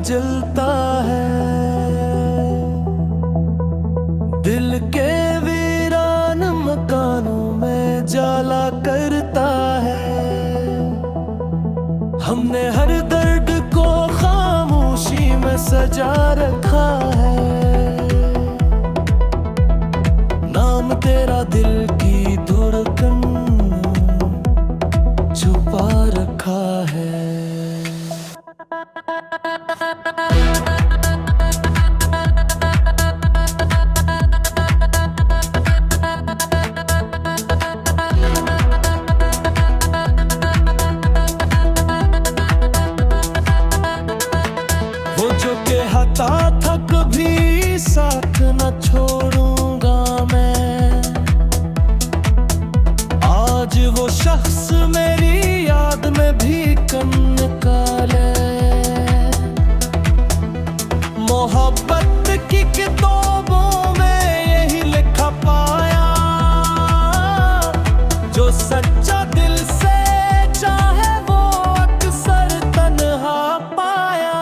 जलता है, दिल के वीरान मकानों में जाला करता है। हमने हर दर्द को खामोशी में सजा रखा है, नाम तेरा दिल की धड़कन छुपा रखा है। वो जो कहता था कभी साथ न छोड़ूंगा मैं, आज वो शख्स मेरी याद में भी कम निकाले। मोहब्बत की किताबों में यही लिखा पाया, जो सच्चा दिल से चाहे वो अक्सर तन्हा पाया।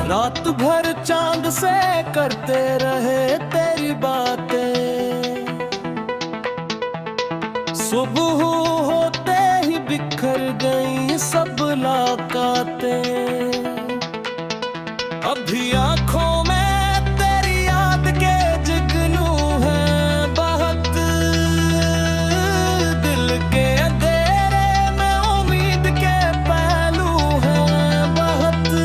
रात भर चांद से करते रहे तेरी बातें, सुबह होते ही बिखर गई सब मुलाकातें। अभी आंखों में तेरी याद के जुगनू हैं बहुत, दिल के अंधेरे में उम्मीद के पहलू हैं बहुत।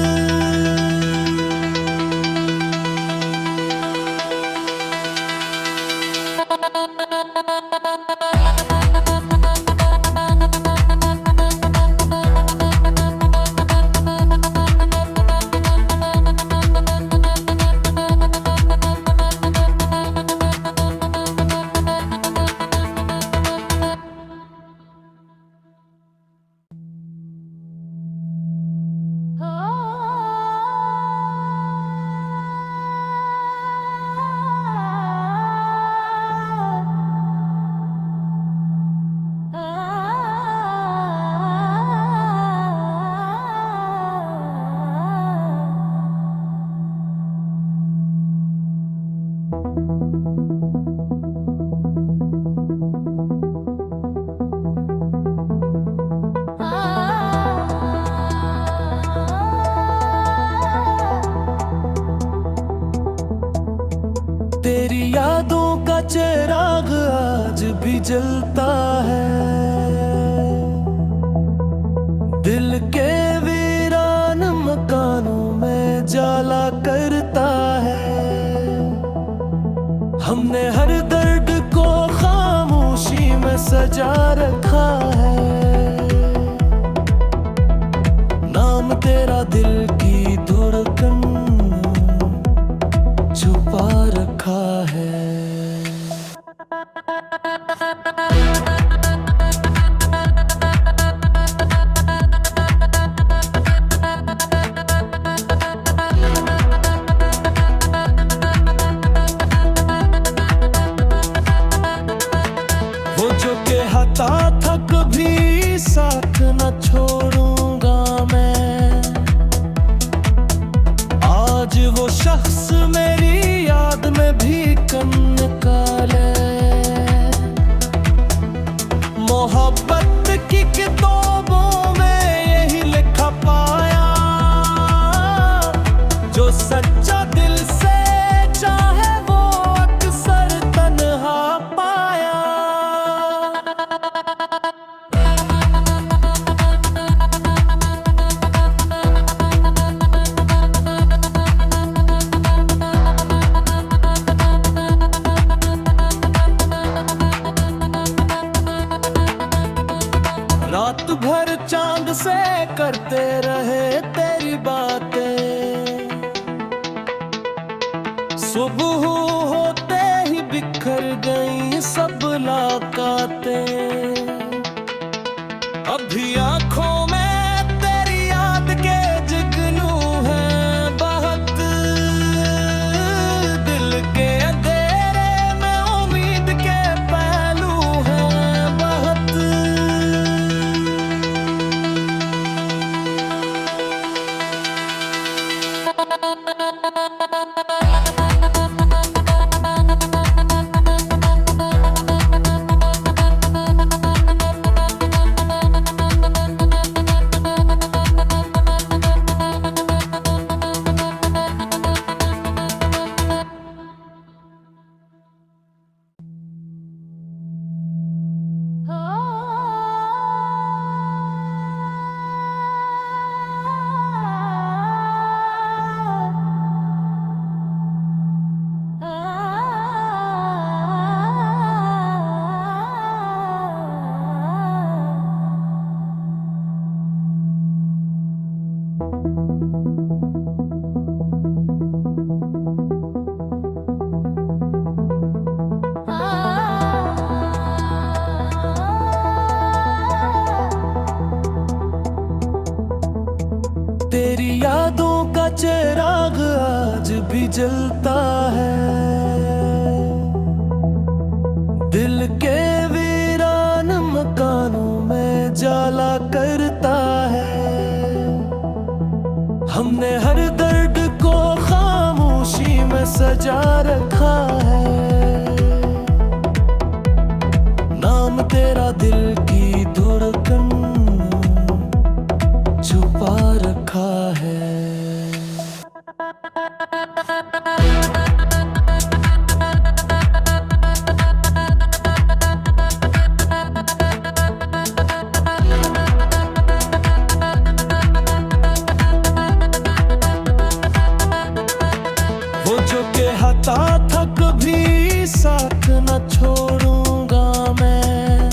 तेरी यादों का चिराग आज भी जलता है, दिल के वीरान मकानों में जाला करता है। हमने हर दर्द को खामोशी में सजा रखा है, नाम तेरा दिल की धड़कन छुपा रखा है। वो जो कहता था कभी साथ न छोड़ूंगा मैं, आज वो शख्स मेरी याद में भी कम निकाले। मोहब्बत की किताबों में यही लिखा पाया, जो सच्चा दिल से चाहे वो अक्सर तन्हा पाया। रात भर चांद से करते रहे तेरी बातें, सुबह होते ही बिखर गई सब मुलाकातें। अभी आंखों में तेरी जलता है, दिल के वीरान मकानों में जाला करता है। हमने हर दर्द को खामोशी में सजा रखा है, नाम तेरा दिल की धड़कन छुपा रखा है। वो जो कहता था कभी साथ न छोड़ूंगा मैं,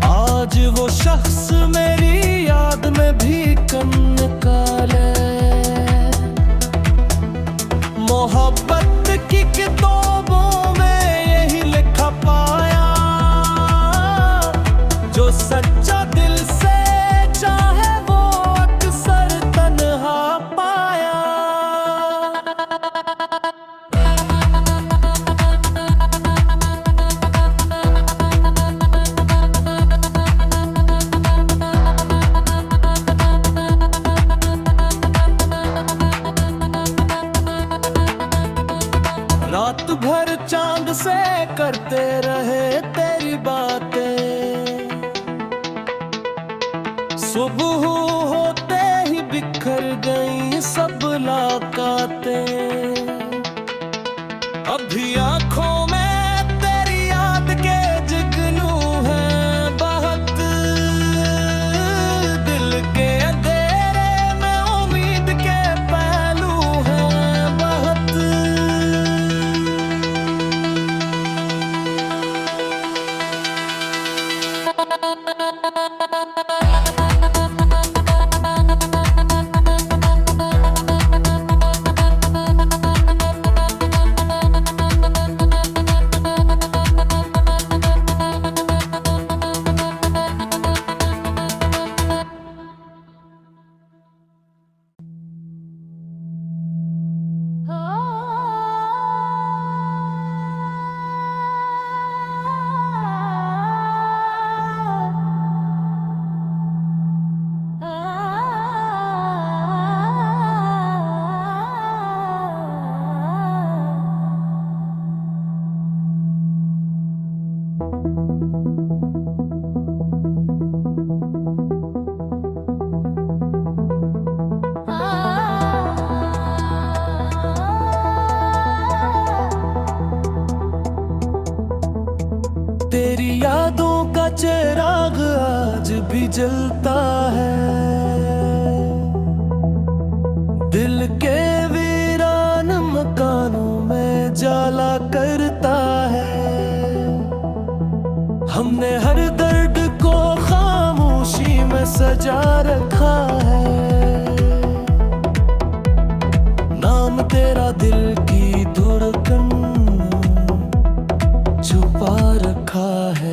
आज वो शख्स मेरी याद में भी कम निकाले। मोहब्बत की किताबों में यही लिखा पाया, जो सच्चा दिल से चाहे वो अक्सर तन्हा पाया। रात भर चांद से करते रहे तेरी बातें, सुबह होते ही बिखर गई सब मुलाकातें। अभी आंखों में तेरी याद के जुगनू हैं बहुत, दिल के अंधेरे में उम्मीद के पहलू हैं बहुत। तेरी यादों का चिराग आज भी जलता है, दिल के वीरान मकानों में जाला करता है। हमने हर दर्द को खामोशी में सजा रखा है, नाम तेरा दिल की धड़कन छुपा रखा है।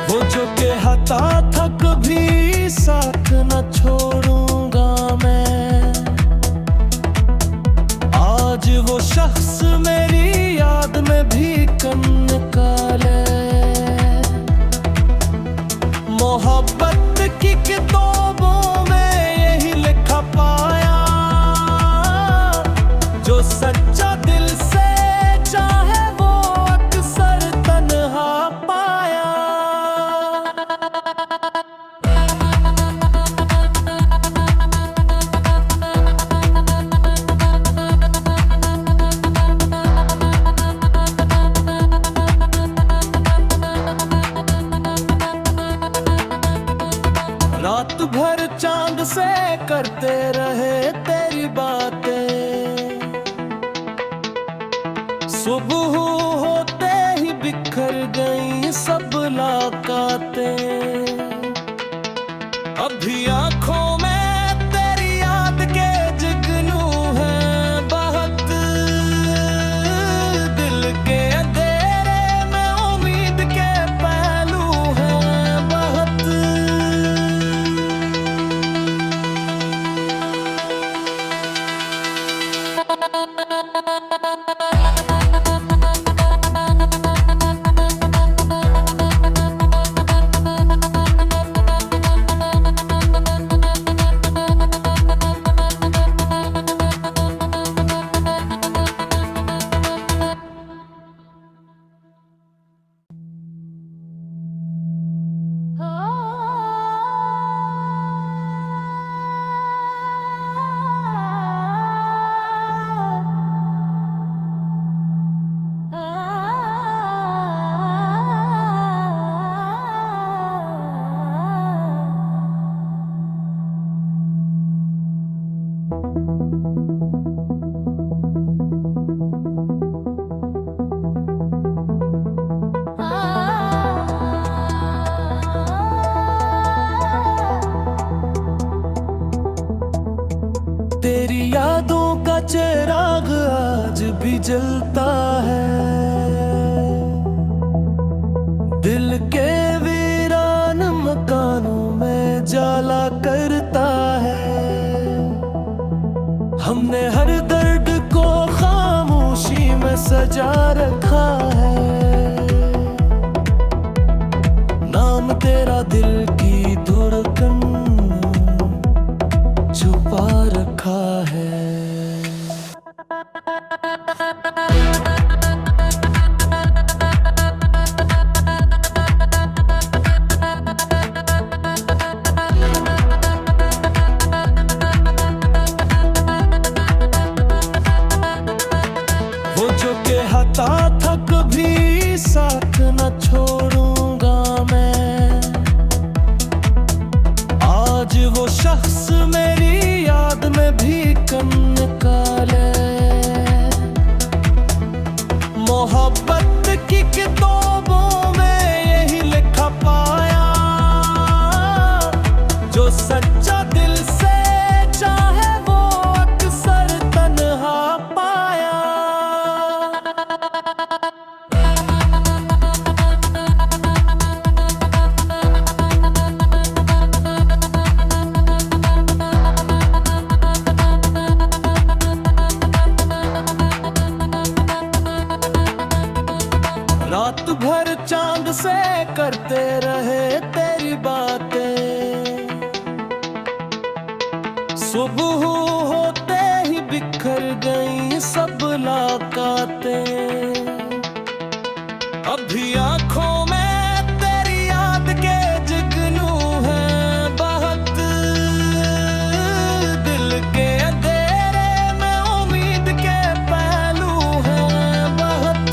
वो जो कहता था कभी साथ न छोड़ूंगा मैं, आज वो शख्स मेरी याद में भी कम निकाले। मोहब्बत की किताबों में यही लिखा पाया, जो सच्चा दिल से चाहे वो अक्सर तन्हा पाया। रात भर चांद से करते रहे तेरी बातें, सुबह होते ही बिखर गई सब मुलाकातें। अभी आंखों में तेरी याद तेरी यादों का चिराग आज भी जलता है, दिल के वीरान मकानों में जाला करता है। हमने हर दर्द को खामोशी में सजा रखा है, नाम तेरा दिल की धड़कन छुपा रखा है। वो जो कहता था कभी साथ न छोड़ूंगा मैं, आज वो शख्स मेरी याद में भी कम निकाले। मोहब्बत की किताबों में यही लिखा पाया, जो सच्चा दिल से चाहे वो अक्सर तन्हा पाया। रात भर चांद से करते रहे तेरी बातें, सुबह होते ही बिखर गई सब मुलाकातें। अभी आंखों में तेरी याद के जुगनू हैं बहुत, दिल के अंधेरे में उम्मीद के पहलू हैं बहुत।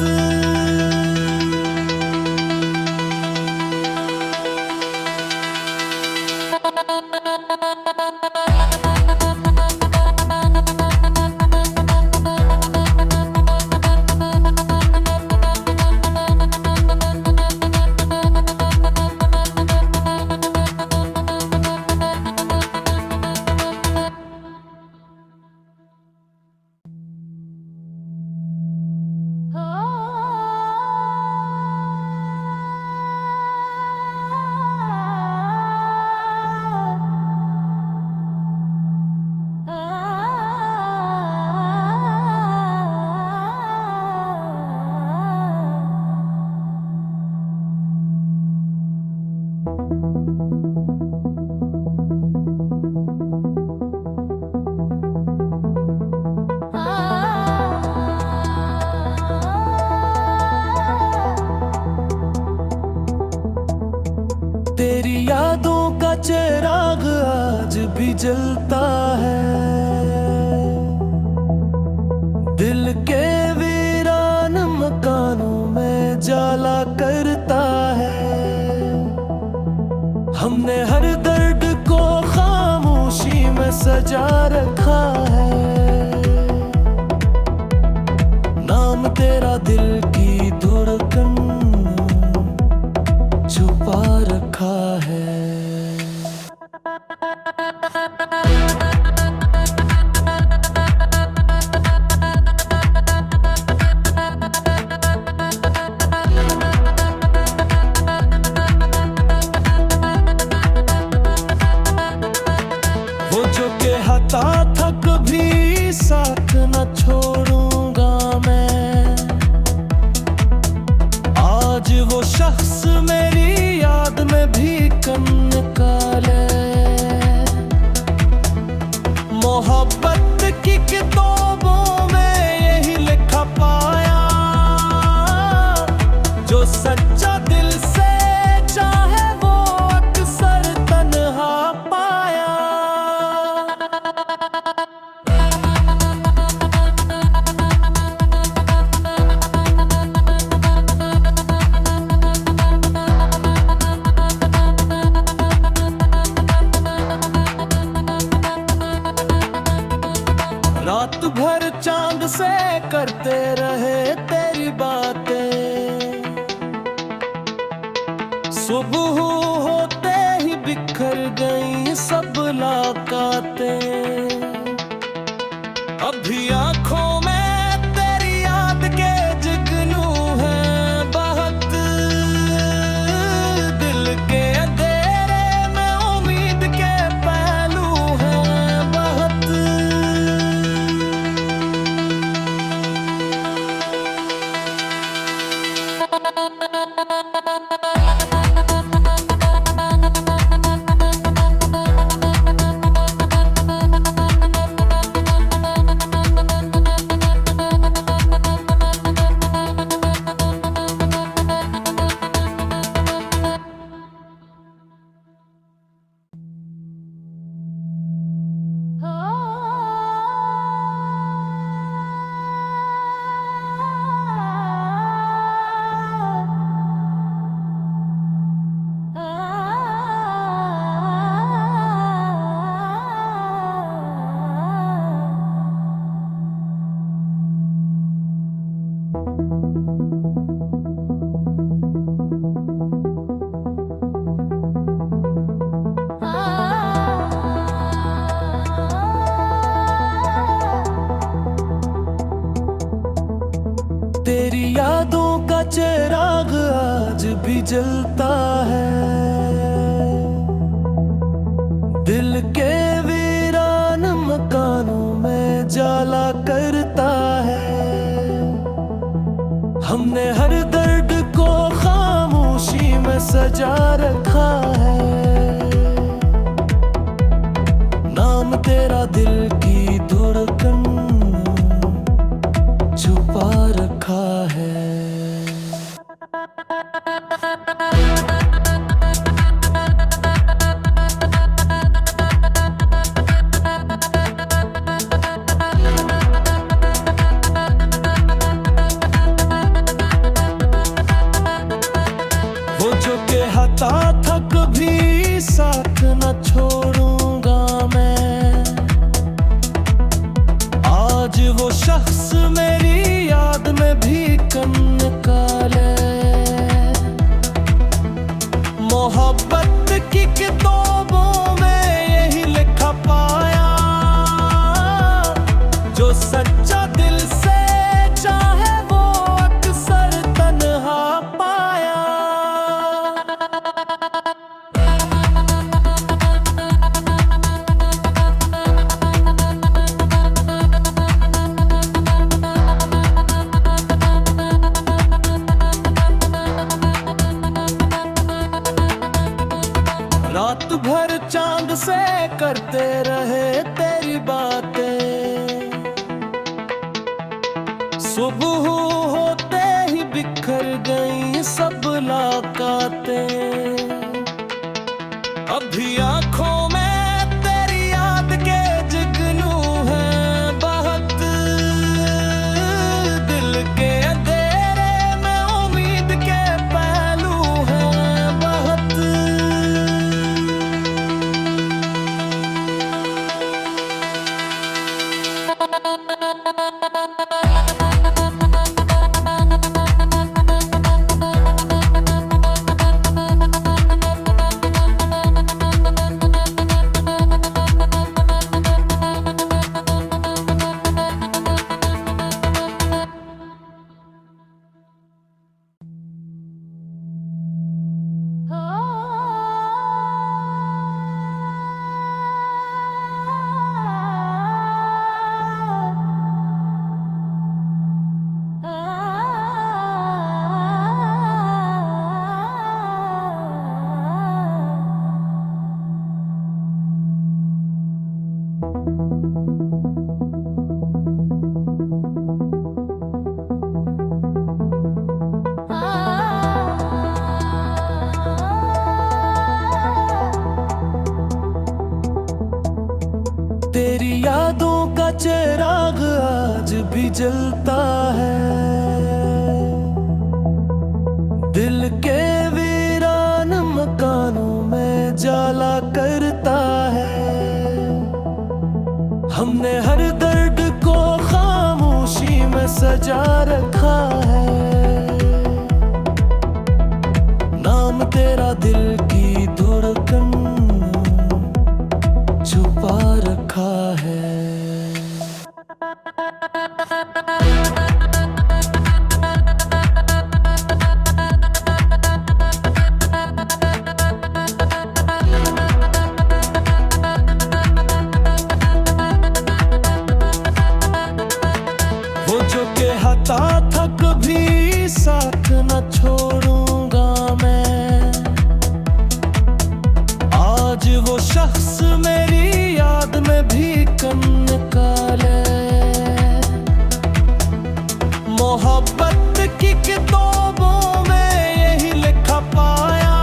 तेरी यादों का चिराग आज भी जलता है, दिल के वीरान मकानों में जाला करता है। हमने हर दर्द को खामोशी में सजा रखा है, नाम तेरा दिल की धड़कन छुपा रखा है। वो जो कहता था कभी साथ न छोड़ूंगा मैं, आज वो शख्स मेरी याद में भी कम निकाले। मोहब्बत की किताबों में यही लिखा पाया, जो सच्चा दिल से चाहे वो अक्सर तन्हा पाया। रात भर चांद से करते रहे तेरी बातें, सुबह होते ही बिखर गई सब मुलाकातें। अभी आंखों में तेरी याद के जुगनू हैं बहुत, दिल के अंधेरे में उम्मीद के पहलू हैं बहुत। तेरी यादों का चिराग आज भी जलता है, दिल के वीरान मकानों में जाला करता है। हमने हर दर्द को खामोशी में सजा रखा है, नाम तेरा दिल की धड़कन छुपा रखा है। वो जो कहता था कभी साथ न छोड़ूंगा मैं, आज वो शख्स मेरी याद में भी कम निकाले। मोहब्बत की किताबों में यही लिखा पाया, जो सच्चा दिल से चाहे वो अक्सर तन्हा पाया। रात भर चांद से करते रहे तेरी बातें, सुबह होते ही बिखर गई सब मुलाकातें। अभी आंखों में तेरी याद के जुगनू हैं बहुत, दिल के अंधेरे में उम्मीद के पहलू हैं बहुत। तेरी यादों का चिराग आज भी जलता है, दिल के वीरान मकानों में जाला करता है। हमने हर दर्द को सजा रखा है। नाम तेरा दिल की धड़कन छुपा रखा है। वो जो कहता था कभी साथ न छोड़ूंगा मैं, आज वो शख्स मेरी याद में भी कम निकाले। मोहब्बत की किताबों में यही लिखा पाया,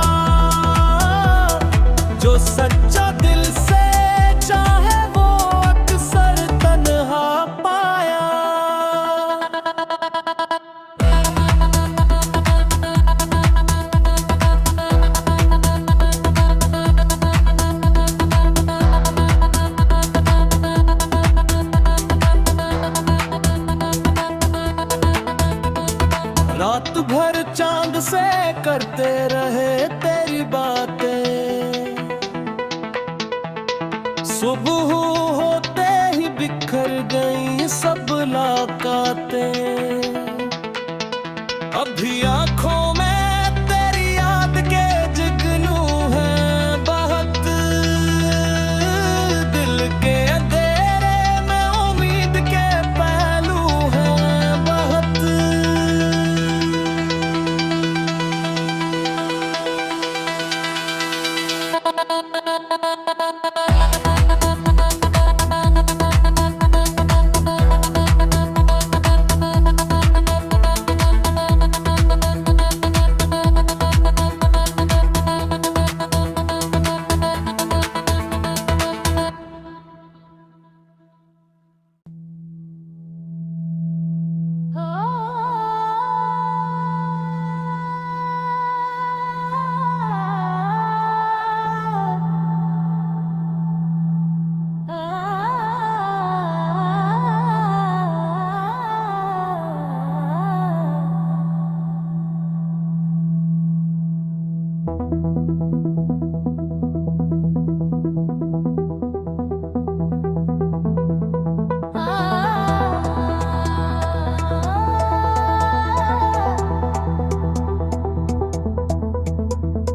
जो सच्चा दिल से चाहे वो अक्सर तन्हा पाया। रात भर चांद से करते रहे तेरी बातें, सुबह होते ही बिखर गई सब मुलाकातें। अभी आंखों में तेरी याद के जुगनू हैं बहुत, दिल के अंधेरे में उम्मीद के पहलू हैं बहुत।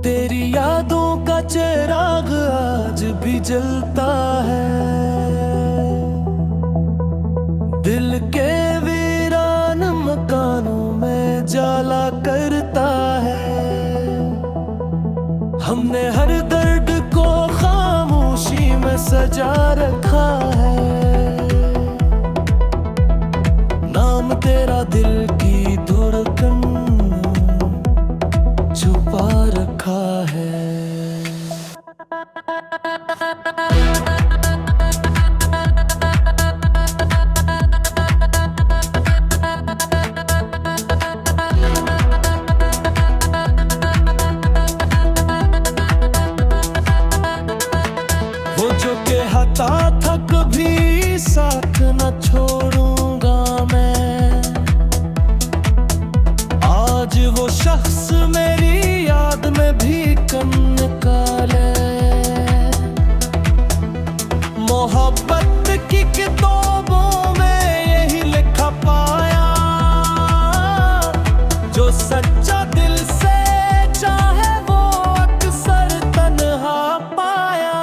तेरी यादों का चिराग आज भी जलता है, दिल के वीरान मकानों में जाला करता है। हमने हर दर्द को खामोशी में सजा रखा है। नाम तेरा दिल की धड़कन छुपा रखा है। वो जो कहता था कभी साथ न छोड़ूंगा मैं, आज वो शख्स मेरी याद में भी कम निकाले। मोहब्बत की किताबों में यही लिखा पाया, जो सच्चा दिल से चाहे वो अक्सर तन्हा पाया।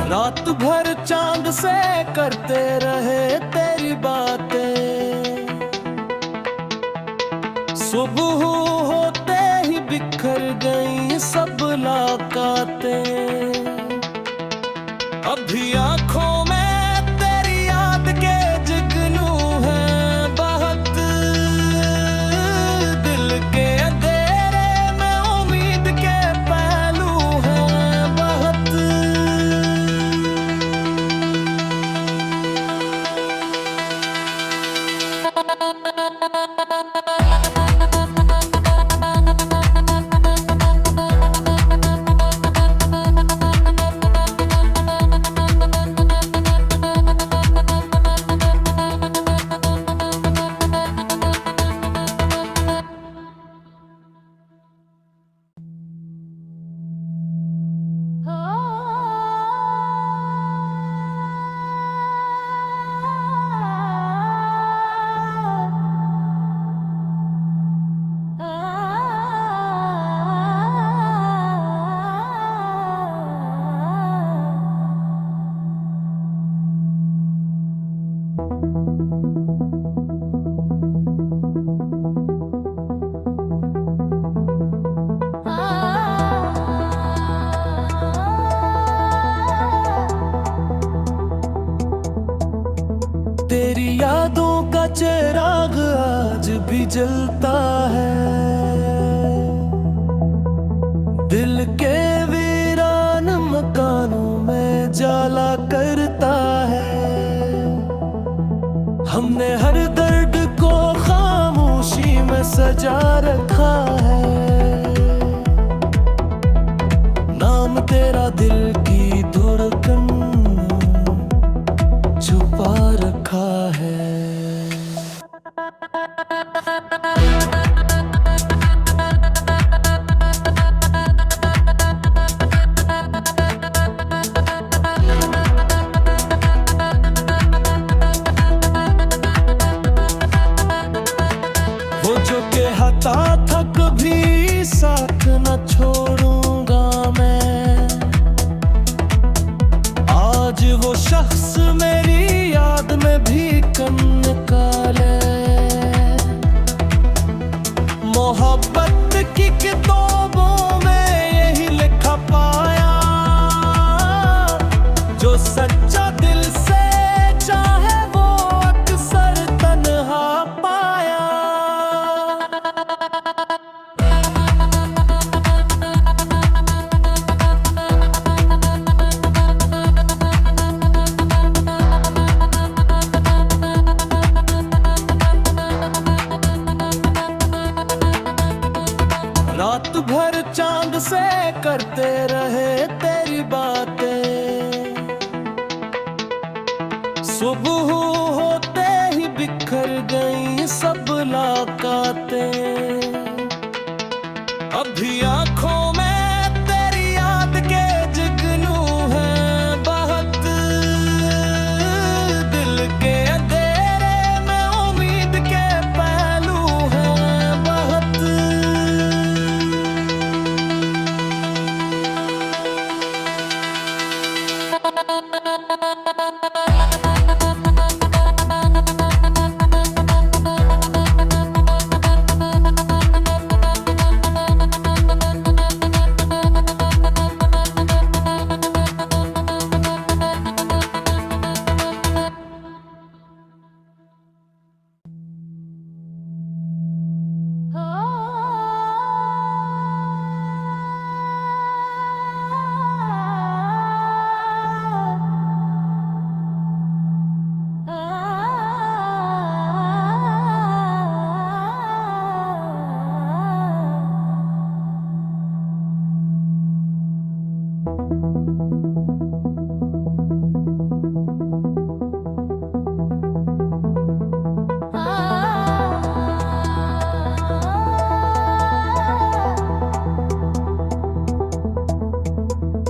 रात भर चांद से करते रहे तेरी बातें, सुबह होते ही बिखर गई सब मुलाकातें। अभी आंखों में तेरी याद के जुगनू हैं बहुत, दिल के अंधेरे में उम्मीद के पहलू हैं बहुत। तेरी यादों का चिराग आज भी जलता है, दिल के वीरान मकानों में जाला करता है। हमने हर दर्द को खामोशी में सजा रखा है, नाम तेरा दिल की धड़कन छुपा रखा है। वो जो कहता था कभी साथ न छोड़ूंगा मैं, आज वो शख्स मेरी याद में भी कम निकाले। मोहब्बत की किताबों में यही लिखा पाया, जो सच्चा दिल से चाहे वो अक्सर तन्हा पाया। रात भर चांद से करते रहे तेरी बातें, सुबह होते ही बिखर गई सब मुलाकातें। अभी आंखों में तेरी याद के जुगनू हैं बहुत, दिल के अंधेरे में उम्मीद के पहलू हैं बहुत।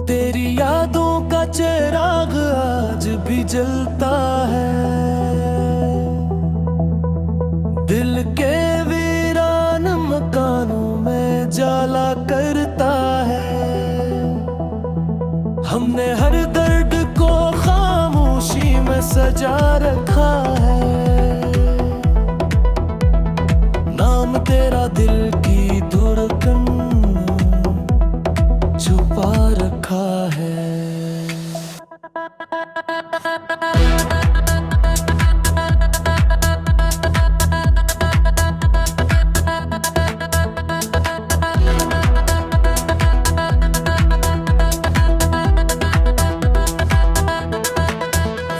तेरी यादों का चिराग आज भी जलता है, दिल के वीरान मकानों में जाला करता है। हमने हर दर्द को खामोशी में सजा रखा है, नाम तेरा दिल की धड़कन छुपा रखा है।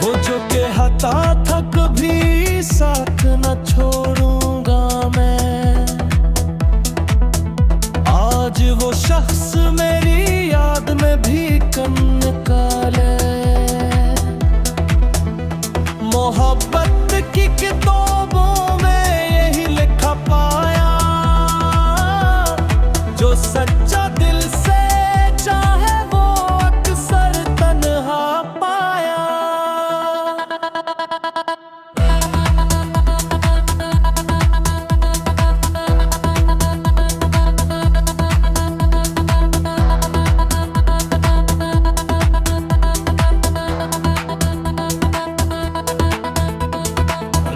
वो जो कहता था कभी साथ न छोड़ूंगा मैं, आज वो शख्स मेरी याद में भी कम निकाले। मोहब्बत की किताबों में यही लिखा पाया, जो सच्चा दिल से चाहे वो अक्सर तन्हा पाया।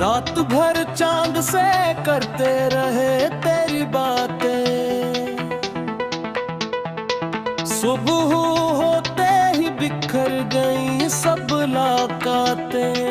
रात भर चांद से करते रहे तेरी बातें, सुबह होते ही बिखर गई सब मुलाकातें।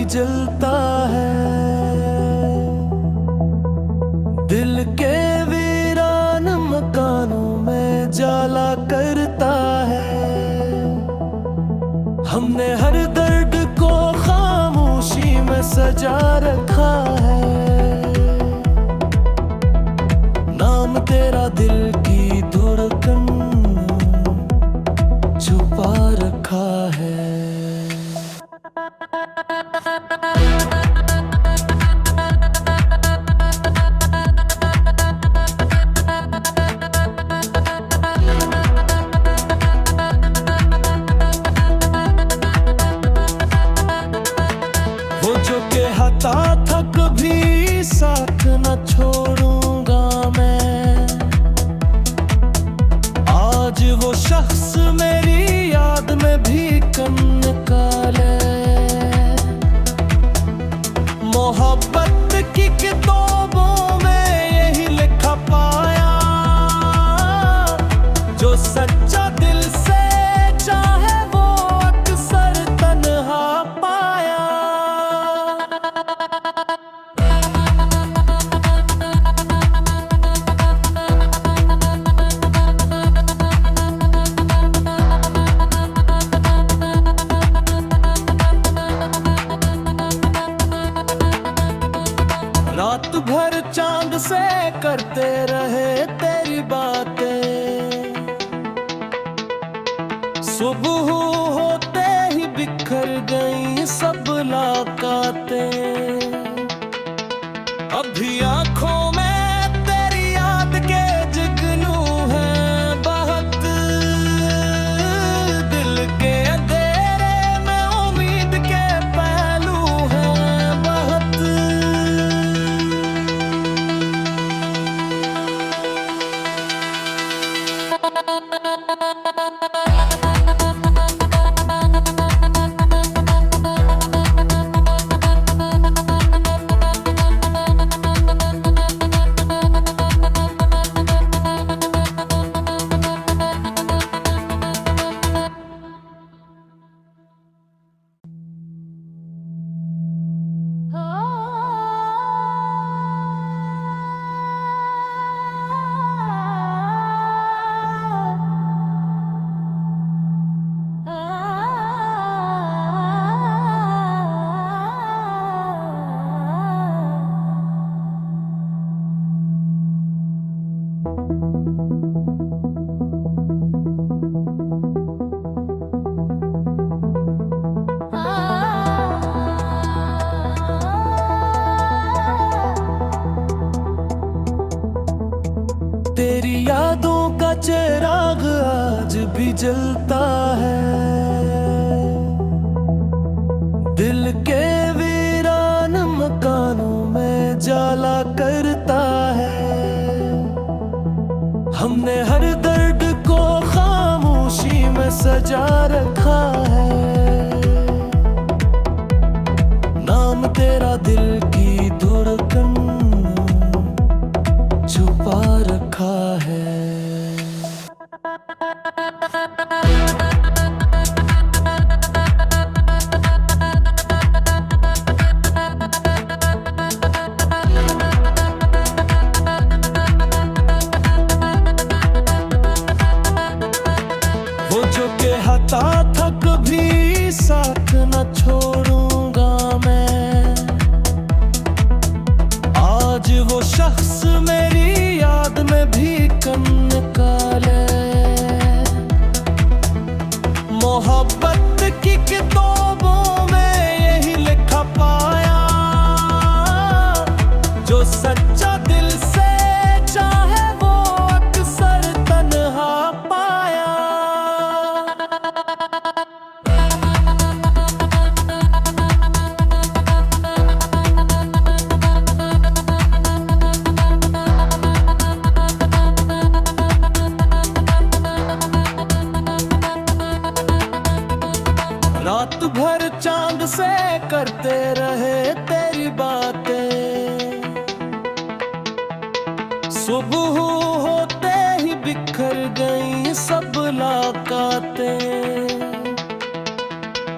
जलता है, दिल के वीरान मकानों में जाला करता है। हमने हर दर्द को खामोशी में सजा रखा है, नाम तेरा दिल की धड़कन छुपा रखा है। वो जो कहता था कभी साथ न छोड़ूंगा मैं, आज वो शख्स मेरी याद में भी कम निकाले। मोहब्बत की किताबों में यही लिखा पाया, जो सच्चा दिल से चाहे वो अक्सर तन्हा पाया। रात भर चांद से करते रहे तेरी बातें, सुबह होते ही बिखर गई सब मुलाकातें। अभी आंखों में तेरी याद के जुगनू हैं बहत, दिल के अंधेरे में उम्मीद के पहलू हैं बहत। तेरी यादों का चिराग आज भी जलता है, दिल के वीरान मकानों में जाला करता है। हमने हर दर्द को खामोशी में सजा रखा है, नाम तेरा दिल की धड़कन छुपा रखा है। वो जो कहता था कभी साथ न छोड़ूंगा मैं, आज वो शख्स मेरी याद में भी कम निकाले। मोहब्बत की किताबों में यही लिखा पाया, जो सच्चा दिल से चाहे वो अक्सर तन्हा पाया। रात भर चांद से करते रहे तेरी बातें, सुबह होते ही बिखर गई सब मुलाकातें।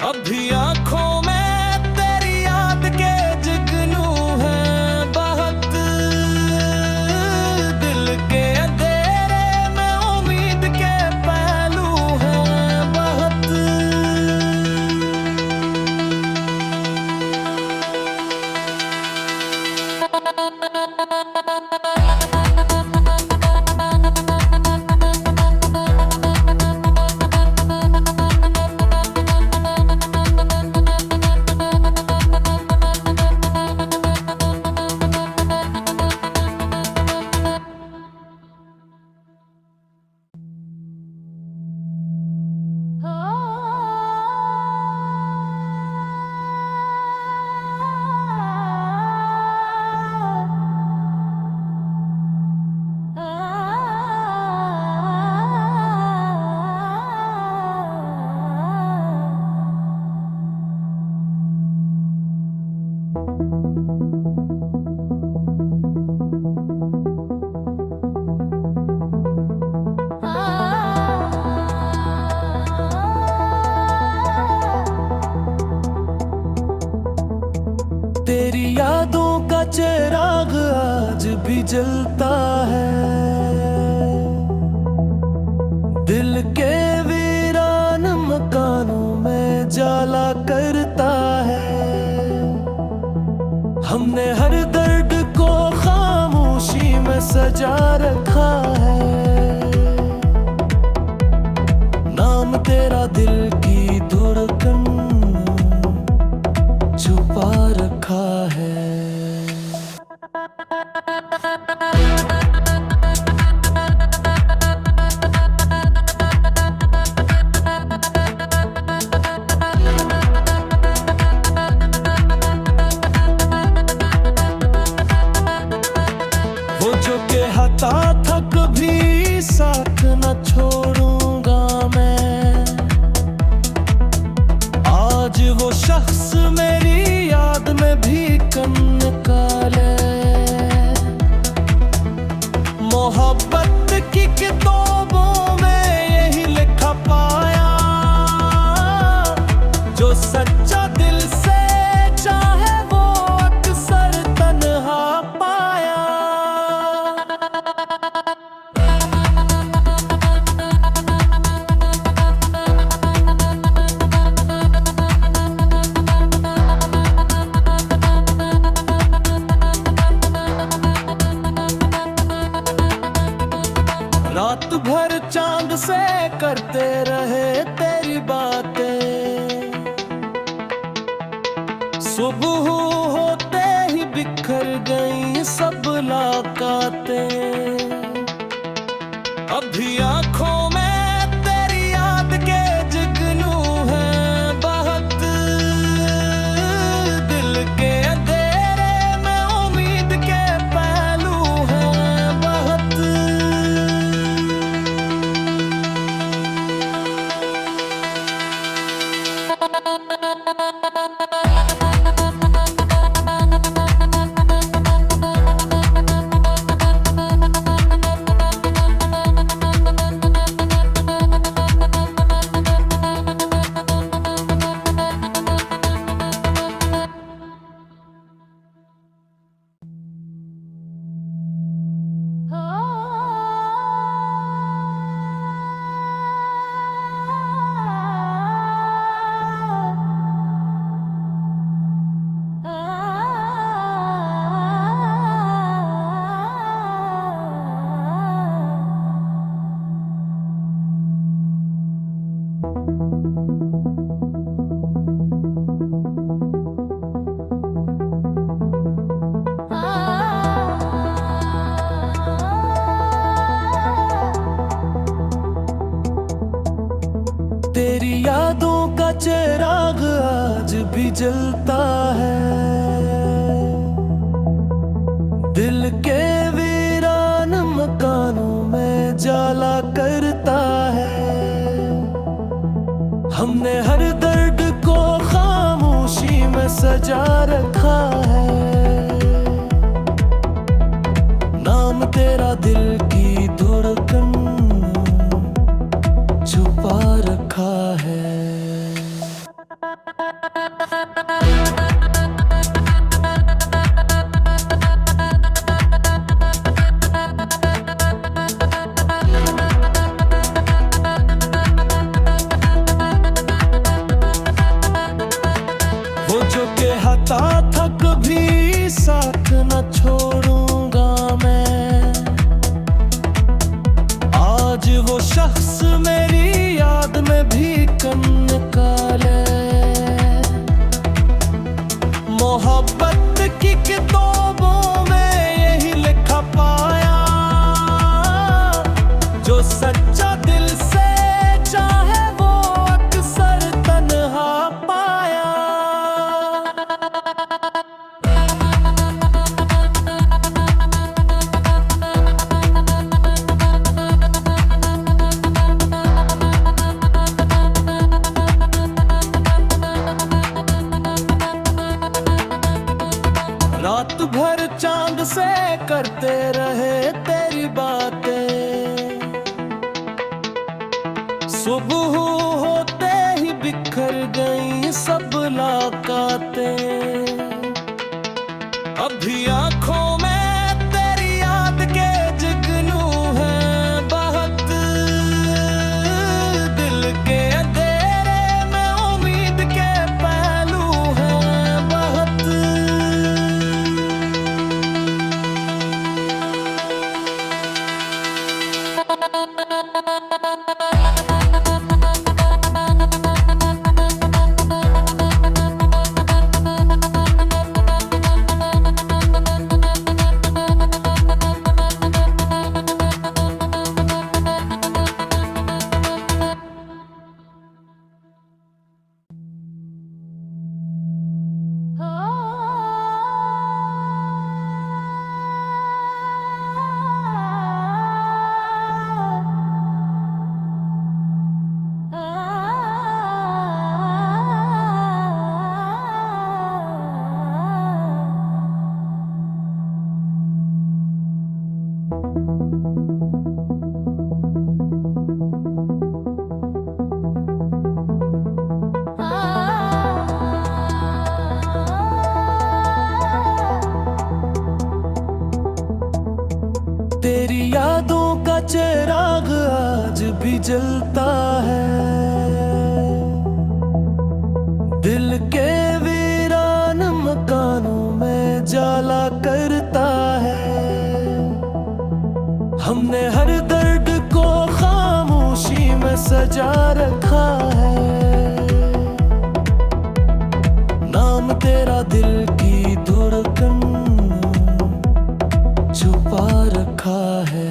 अभी आंखों में तेरी जलता है, दिल के वीरान मकानों में जाला करता है। हमने हर दर्द को खामोशी में सजा रखा है, नाम तेरा दिल की धड़कन छुपा रखा है। वो जो कहता था कभी साथ न छोड़ूंगा मैं, आज वो शख्स मेरी याद में भी कम निकाले। मोहब्बत की किताबों में यही लिखा पाया, जो सच्चा दिल से चाहे वो अक्सर तन्हा पाया। रात भर चांद से करते रहे तेरी बातें, सुबह होते ही बिखर गई सब मुलाकातें। अभी आंखों में तेरी याद के जुगनू हैं बहुत, दिल के अंधेरे में उम्मीद के पहलू हैं बहुत। तेरी यादों का चिराग आज भी जलता है, दिल के वीरान मकानों में जाला करता है। हमने हर दर्द को खामोशी में सजा रखा है, नाम तेरा दिल की धड़कन छुपा रखा है। वो जो कहता था कभी साथ न छोड़ूंगा मैं, आज वो शख्स मेरी याद में भी कम निकाले। मोहब्बत की किताबों में यही लिखा पाया, जो सच्चा दिल से चाहे वो अक्सर तन्हा पाया। रात भर चांद से करते रहे तेरी बातें, सुबह होते ही बिखर गई सब मुलाकातें। अभी आंखों में तेरी याद तेरी यादों का चिराग आज भी जलता है, दिल के वीरान मकानों में जाला करता है। हमने हर दर्द को खामोशी में सजा रखा है, नाम तेरा दिल की धड़कन छुपा रखा है।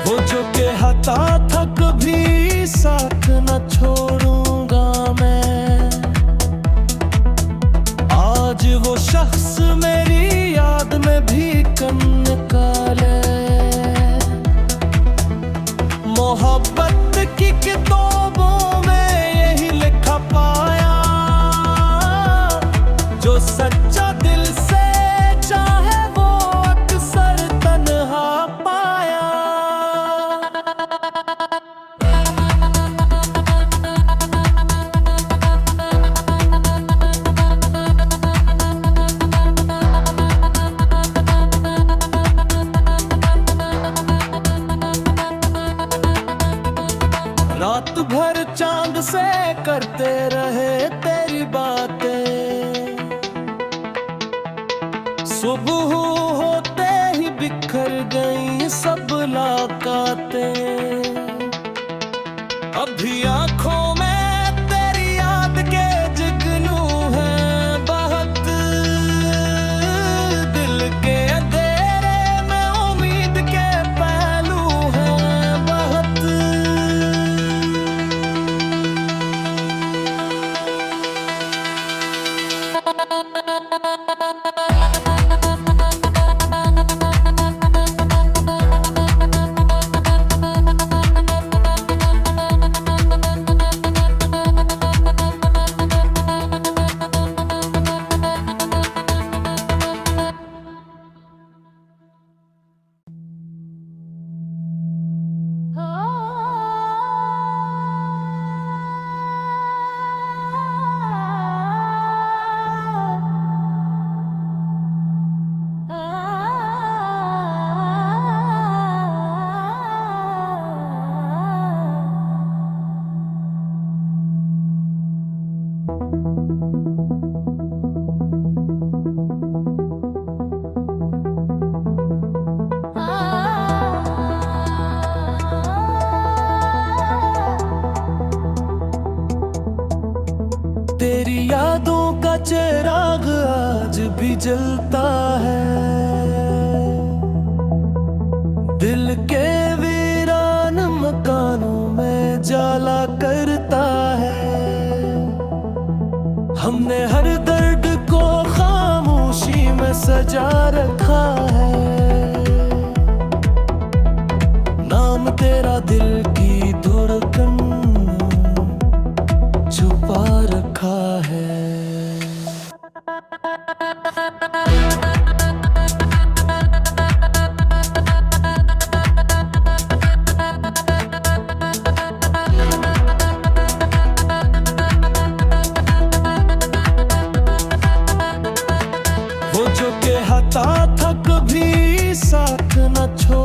वो जो कहता था कभी साथ न छोड़ूंगा मैं, आज वो शख्स मेरी याद में भी कम निकाले। मोहब्बत की किताबों में यही लिखा पाया, जो सच्चा दिल से चाहे वो अक्सर तन्हा पाया। रात भर चांद से करते रहे तेरी बातें, सुबह होते ही बिखर गई सब मुलाकातें। अभी आंखों में तेरी याद के जुगनू हैं बहुत, दिल के अंधेरे में उम्मीद के पहलू हैं बहुत। तेरी यादों का चिराग आज भी जलता है, दिल के वीरान मकानों में जाला करता है। हमने हर दर्द को खामोशी में सजा रखा है, नाम तेरा दिल की धड़कन छुपा रखा है। वो जो कहता था कभी साथ न छोड़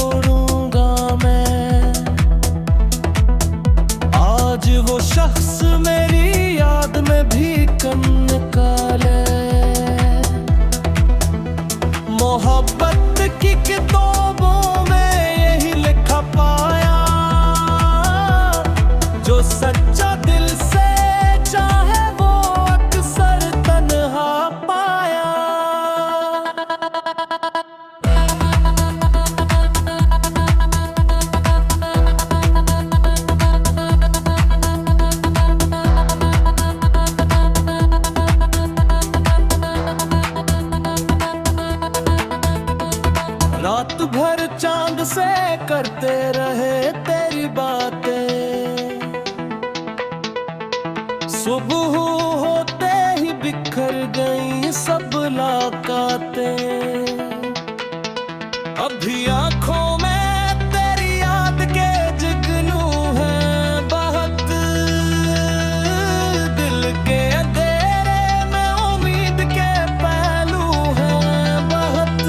मोहब्बत की किताबों में यही लिखा पाया, जो सच्चा दिल से चाहे वो अक्सर तन्हा पाया। रात भर चांद से करते रहे तेरी बातें, सुबह होते ही बिखर गई सब मुलाकातें। अभी आंखों में तेरी याद के जुगनू हैं बहुत, दिल के अंधेरे में उम्मीद के पहलू हैं बहुत।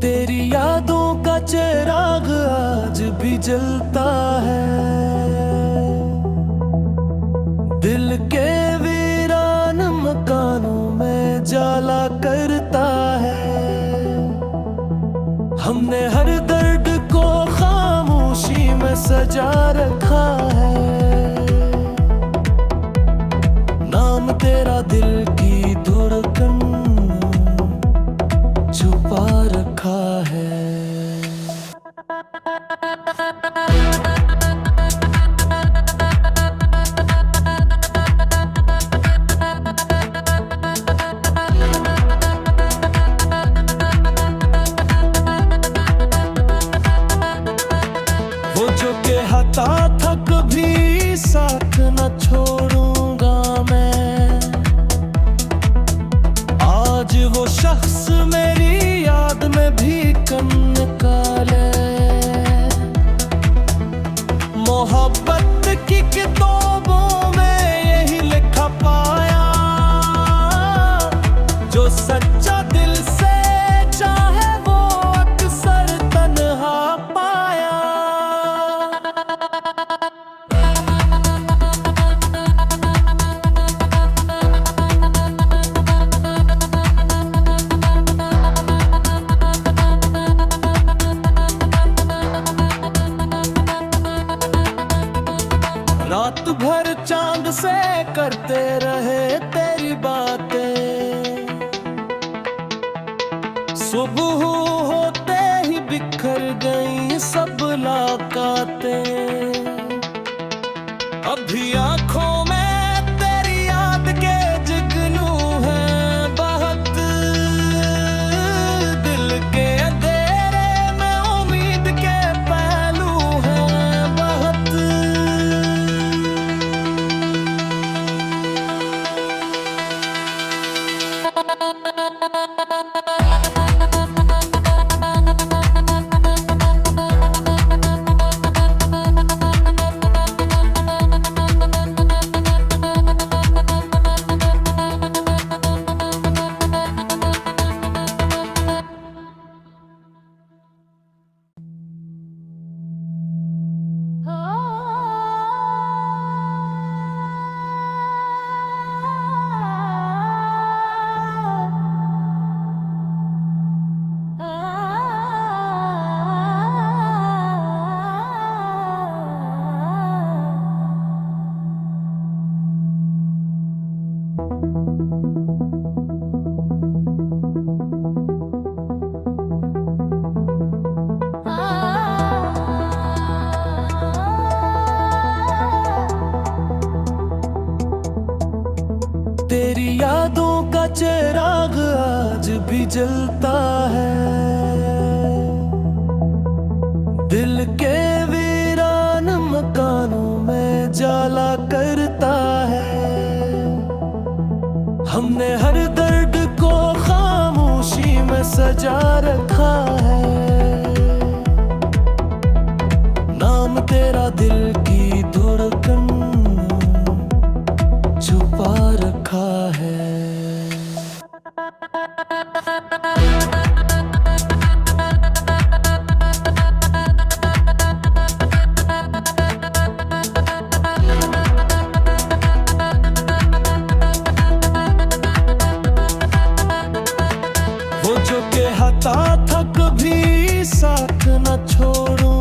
तेरी यादों का चिराग आज भी जलता है, दिल के वीरान मकानों में जाला करता है। हमने हर दर्द को खामोशी में सजा रखा है, नाम तेरा दिल की धड़कन छुपा रखा है। वो जो कहता था कभी साथ न छोड़ूंगा मैं, आज वो शख्स मेरी याद में भी कम निकाले। मोहब्बत की किताबों में यही लिखा पाया, जो सच्चा दिल से चाहे वो अक्सर तन्हा पाया। रात भर चांद से करते रहे तेरी बातें, सुबह होते ही बिखर गई सब मुलाकातें। अभी आंखों में तेरी याद के जुगनू हैं बहुत, दिल के अंधेरे में उम्मीद के पहलू हैं बहुत। चिराग आज भी जलता है, दिल के वीरान मकानों में जाला करता है। हमने हर दर्द को खामोशी में सजा रखा है, नाम तेरा दिल की धड़कन छुपा रखा है। वो जो कहता था कभी साथ न छोड़ो